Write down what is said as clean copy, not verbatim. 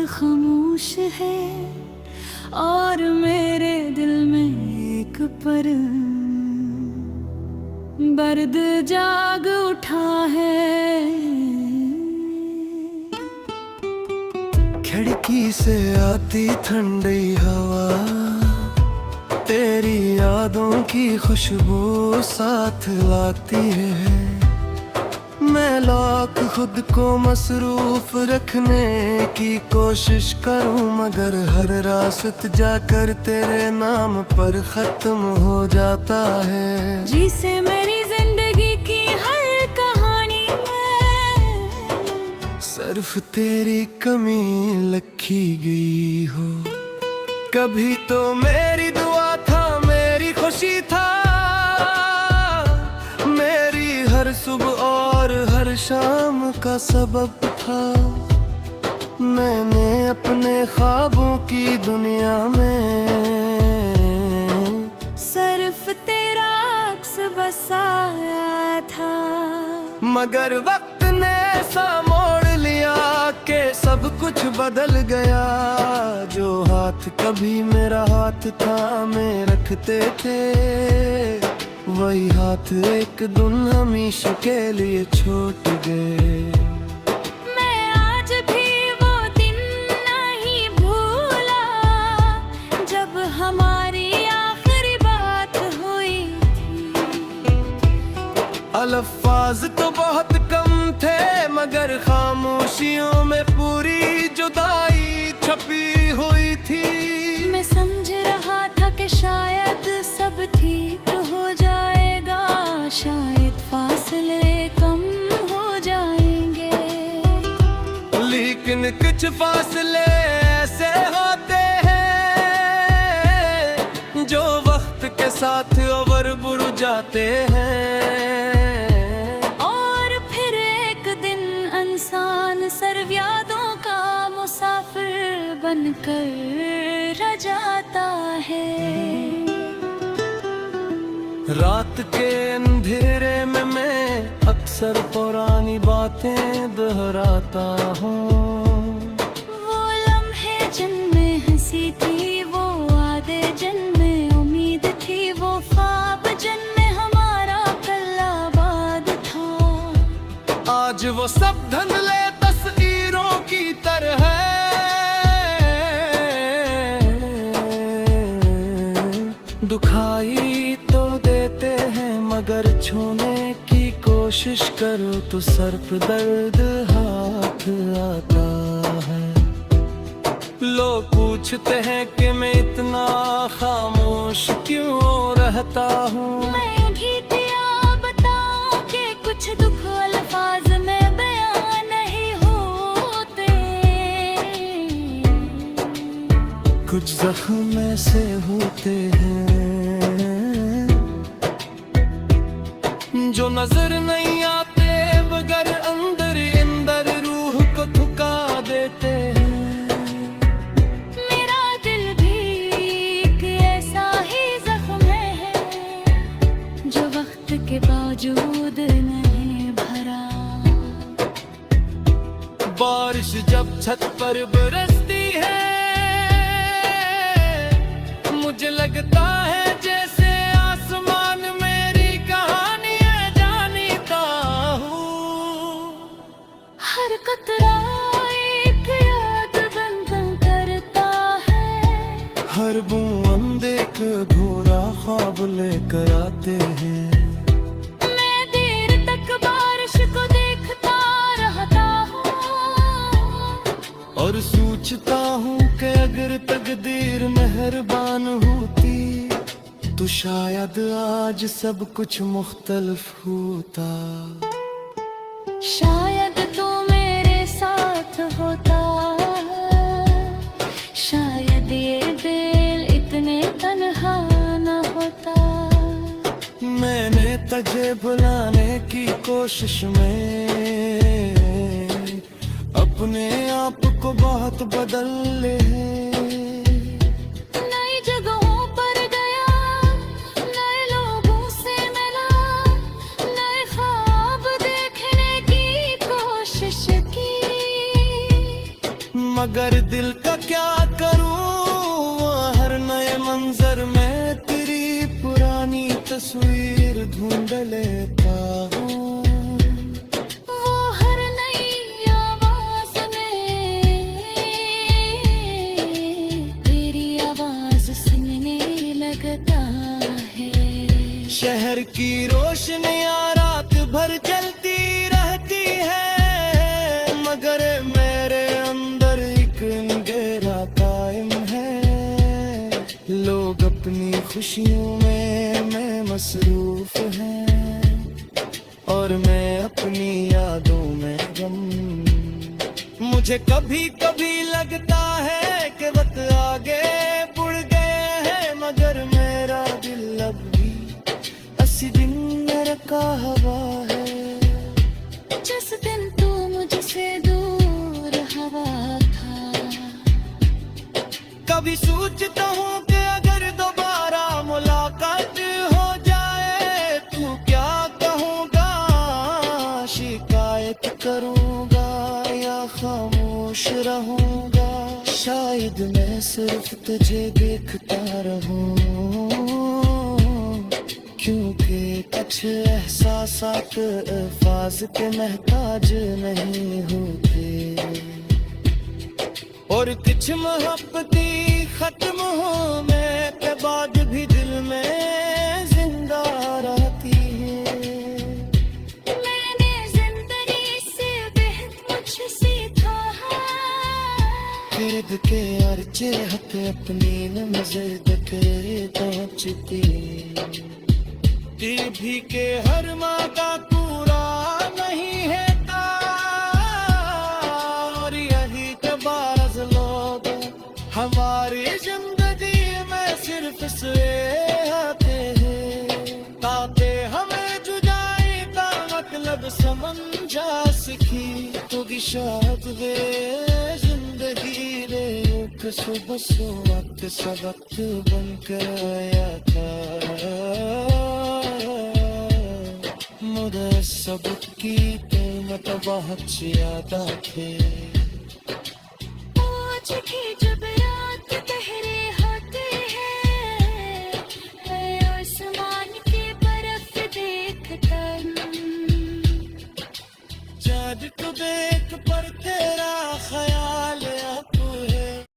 खामोश है और मेरे दिल में एक पर बर्द जाग उठा है। खिड़की से आती ठंडी हवा, तेरी यादों की खुशबू साथ लाती है। मैं लाख खुद को मसरूफ रखने की कोशिश करूं, मगर हर रास्त जाकर तेरे नाम पर खत्म हो जाता है। जिसे मेरी जिंदगी की हर कहानी में सिर्फ तेरी कमी लिखी गई हो। कभी तो मेरी दुआ था, मेरी खुशी था, मेरी हर सुबह और हर शाम का सबब था। मैंने अपने ख्वाबों की दुनिया में सिर्फ तेरा अक्स बसाया था, मगर वक्त ने ऐसा मोड़ लिया कि सब कुछ बदल गया। जो हाथ कभी मेरा हाथ थामे रखते थे, वही हाथ एक दिन हमेशा के लिए छूट गए। मैं आज भी वो दिन नहीं भूला, जब हमारी आखिरी बात हुई थी। अल्फाज तो बहुत कम थे, मगर खामोशियों में पूरी जुदाई छपी हुई थी। मैं समझ रहा था कि शायद सब ठीक हो जाएगा, शायद फासले कम हो जाएंगे, लेकिन कुछ फासले ऐसे होते हैं जो वक्त के साथ अवर बुर जाते हैं। और फिर एक दिन इंसान सर्व यादों का मुसाफिर बनकर रह जाता है। रात के अंधेरे में मैं अक्सर पुरानी बातें दोहराता हूँ। वो लम्हे जिनमें हंसी थी, वो वादे जिनमें उम्मीद थी, वो ख्वाब जिनमें हमारा कल आबाद था। आज वो सब धुंधले तस्वीरों की तरह दुखाई तो देते हैं, मगर छूने की कोशिश करो तो सर पे दर्द हाथ आता है। लोग पूछते हैं कि मैं इतना खामोश क्यों रहता हूँ। मैं भी क्या बताऊं कि कुछ दुख अल्फाज में बयां नहीं होते। कुछ जख्म ऐसे होते हैं जो नजर नहीं आते, मगर अंदर अंदर रूह को थका देते हैं। मेरा दिल भी एक ऐसा ही जख्म है जो वक्त के बावजूद नहीं भरा। बारिश जब छत पर बरसती है, मुझे लगता है जैसे आसमान मेरी कहानी है जानता हूँ। हर कतरा एक याद बन करता है, हर बूंद एक भूरा ख्वाब लेकर आते हैं। मैं देर तक बारिश को देखता रहता हूँ और सोचता हूँ कि अगर तकदीर मेहरबान होती तो शायद आज सब कुछ मुख्तलिफ होता। शायद तू मेरे साथ होता, शायद ये दिल इतने तन्हा न होता। मैंने तुझे भुलाने की कोशिश में अपने आप को बहुत बदल ले। नई जगहों पर गया, नए लोगों से मिला, नए ख्वाब देखने की कोशिश की। मगर दिल का क्या करूं, हर नए मंजर में तेरी पुरानी तस्वीर ढूंढ लेता हूँ। वो हर नई आवाज में तेरी आवाज सुनने लगता है। शहर की रोशनियां रात भर जलती रहती है, मगर मेरे अंदर एक अंधेरा कायम है। लोग अपनी खुशियों में मैं मसरूफ हैं, और मैं अपनी यादों में गम। मुझे कभी कभी लगता है कि वक्त आगे बढ़ गए हैं, मगर मेरा दिल अब भी अस्सी दिन मेरा का हवा है। जिस दिन तू मुझसे दूर हवा था, कभी सोचता हूँ कि अगर दोबारा मुलाकात हो जाए तू क्या कहूँगा, शिकायत करूँगा या खामोश रहूँगा। शायद मैं सिर्फ तुझे देखता रहूँ, क्योंकि कुछ एहसासात अल्फाज के महताज नहीं होते, और कुछ मोहब्बती खत्म होने के बाद भी दिल में जिंदा रहती है। मैंने जिंदगी से बेहद कुछ सीखा है। गिरद के और चेहत अपनी नजर करे पहुंचती, दिल भी के हर माँ का पूरा नहीं है तार, और यही के बारस लोग हमारी जिंदगी में सिर्फ से आते हैं, ताकि हमें जुदाई का मतलब समझा सकी। तो शायद वे जिंदगी रे एक सुबह वक्त सबक बन कर आया था। मुझे सबक की कीमत बहुत ज्यादा थी।